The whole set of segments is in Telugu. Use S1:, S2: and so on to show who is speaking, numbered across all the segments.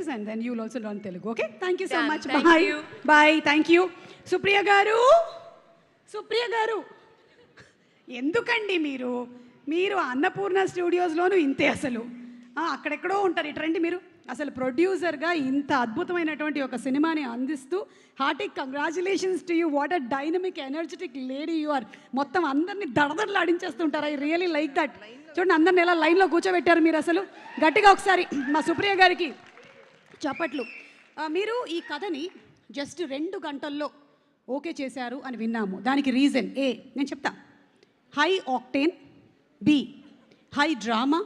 S1: English and then you will also learn Telugu. Okay? Thank you so
S2: Done.
S1: much.
S2: Thank
S1: Bye.
S2: you.
S1: Bye. Thank you. Supriya గారు, సుప్రియ గారు, ఎందుకండి మీరు అన్నపూర్ణ స్టూడియోస్లోనూ ఇంతే అసలు. అక్కడెక్కడో ఉంటారు. ఇటు రండి మీరు. అసలు ప్రొడ్యూసర్గా ఇంత అద్భుతమైనటువంటి ఒక సినిమాని అందిస్తూ hearty congratulations to you. What a dynamic energetic lady you are. మొత్తం అందరినీ దడదడలాడించేస్తుంటారు. I really like that. చూడండి, అందరిని ఎలా లైన్లో కూర్చోబెట్టారు మీరు. అసలు గట్టిగా ఒకసారి మా సుప్రియ గారికి చప్పట్లు. మీరు ఈ కథని జస్ట్ 2 గంటల్లో ఓకే చేశారు అని విన్నాము. దానికి రీజన్ ఏ నేను చెప్తా. High octane, B high drama,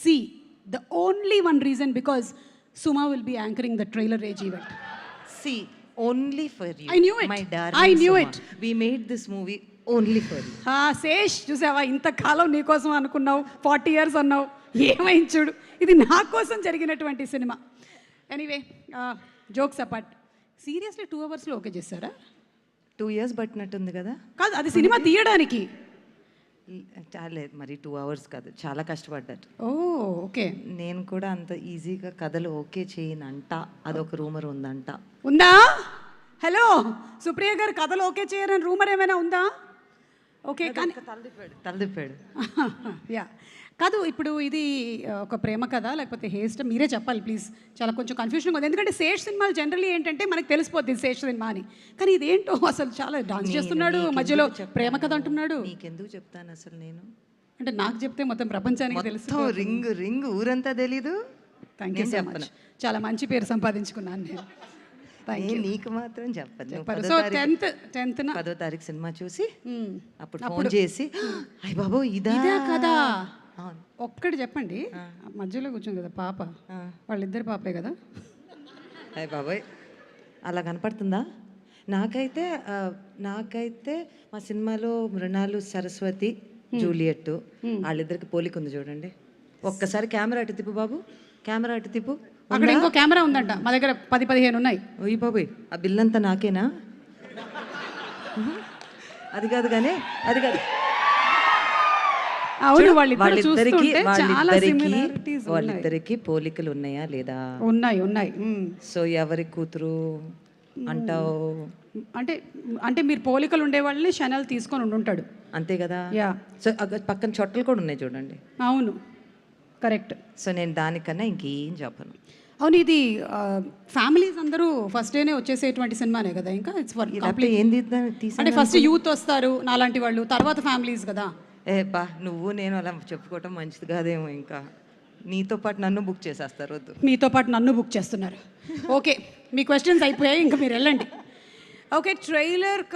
S1: C the only one reason because Suma will be anchoring the trailer age event.
S3: See, only for you.
S1: I knew it.
S3: My darling
S1: I knew
S3: Suma.
S1: it.
S3: We made this movie only for you.
S1: Sesh చూసావా, ఇంతకాలం నీకోసం అనుకున్నావు, 40 years అన్నావు, ఏమైంది చూడు. ఇది నా కోసం జరిగినటువంటి cinema. Anyway, jokes apart, seriously 2 అవర్స్లో ఓకే చేశారా?
S3: 2 years పట్టినట్టుంది కదా.
S1: కాదు, అది సినిమా తీయడానికి.
S3: చాలే మరి 2 hours కాదు, చాలా కష్టపడ్డారు.
S1: ఓ ఓకే.
S3: నేను కూడా అంత ఈజీగా కథలు ఓకే చేయనంట, అదొక రూమర్ ఉందంట.
S1: ఉందా? హలో, సుప్రియ గారు కథలు ఓకే చేయరని రూమర్ ఏమైనా ఉందా? ఓకే, కానీ
S3: తలదిప్పాడు.
S1: యా, కాదు, ఇప్పుడు ఇది ఒక ప్రేమ కథ లేకపోతే హేస్ట్ మీరే చెప్పాలి ప్లీజ్. చాలా కొంచెం కన్ఫ్యూషన్ ఉంది, ఎందుకంటే శేష్ సినిమాలు జనరల్లీ ఏంటంటే మనకు తెలిసిపోద్ది శేష్ సినిమా అని. కానీ ఇదేంటో అసలు చాలా డాన్స్ చేస్తున్నాడు, మధ్యలో ప్రేమ కథ అంటున్నాడు.
S3: నీకెందుకు చెప్తాను అసలు నేను?
S1: అంటే నాకు చెప్తే మొత్తం ప్రపంచానికి తెలుసు.
S3: రింగ్ ఊరంతా తెలీదు.
S1: Thank you so much. చాలా మంచి పేరు సంపాదించుకున్నాను నేను.
S3: నీకు మాత్రం చెప్పను.
S1: సో 10th
S3: 10వ తారీఖు సినిమా చూసి అప్పుడు ఫోన్ చేసి అయ్య బాబు ఇదే
S1: కదా ఒక్కటి చెప్పండి. మధ్యలో కూర్చోంది కదా పాప, వాళ్ళిద్దరు పాపే కదా.
S3: అయ్య బాబోయ్, అలా కనపడుతుందా? నాకైతే మా సినిమాలో మృణాలు, సరస్వతి, జూలియట్ వాళ్ళిద్దరికి పోలిక ఉంది చూడండి. ఒక్కసారి కెమెరా అటు తిప్పు బాబు, కెమెరా అటు తిప్పు.
S1: అక్కడ ఇంకో కెమెరా ఉందంట, మా దగ్గర 10-15 ఉన్నాయి.
S3: ఓయ్ బాబోయ్, ఆ బిల్ అంతా నాకేనా? అది కాదు కానీ అది కాదు.
S1: అవును,
S3: వాళ్ళిద్దరికి పోలికలు ఉన్నాయా లేదా?
S1: ఉన్నాయి.
S3: సో ఎవరి కూతురు అంటావు?
S1: అంటే మీరు పోలికలు ఉండే వాళ్ళని ఛానల్ తీసుకొని ఉంటాడు, అంతే
S3: కదా.
S1: యా.
S3: సో పక్కన చొట్టలు కూడా ఉన్నాయి చూడండి.
S1: అవును, కరెక్ట్. సో
S3: నేను దానికన్నా ఇంకేం చెప్పను.
S1: అవును, ఇది ఫ్యామిలీస్ అందరూ ఫస్ట్ డేనే వచ్చేసేటువంటి సినిమానే కదా. ఇంకా ఇట్స్ ఫర్ కంప్లీట్. అంటే ఫస్ట్ యూత్ వస్తారు నాలాంటి వాళ్ళు, తర్వాత ఫ్యామిలీస్ కదా.
S3: బా, నువ్వు నేను అలా చెప్పుకోవటం మంచిది కాదేమో. ఇంకా నీతో పాటు నన్ను బుక్ చేసేస్తారు. వద్దు,
S1: మీతో పాటు నన్ను బుక్ చేస్తున్నారు. ఓకే, మీ క్వశ్చన్స్ అయిపోయాయి, ఇంకా మీరు వెళ్ళండి. Okay, trailer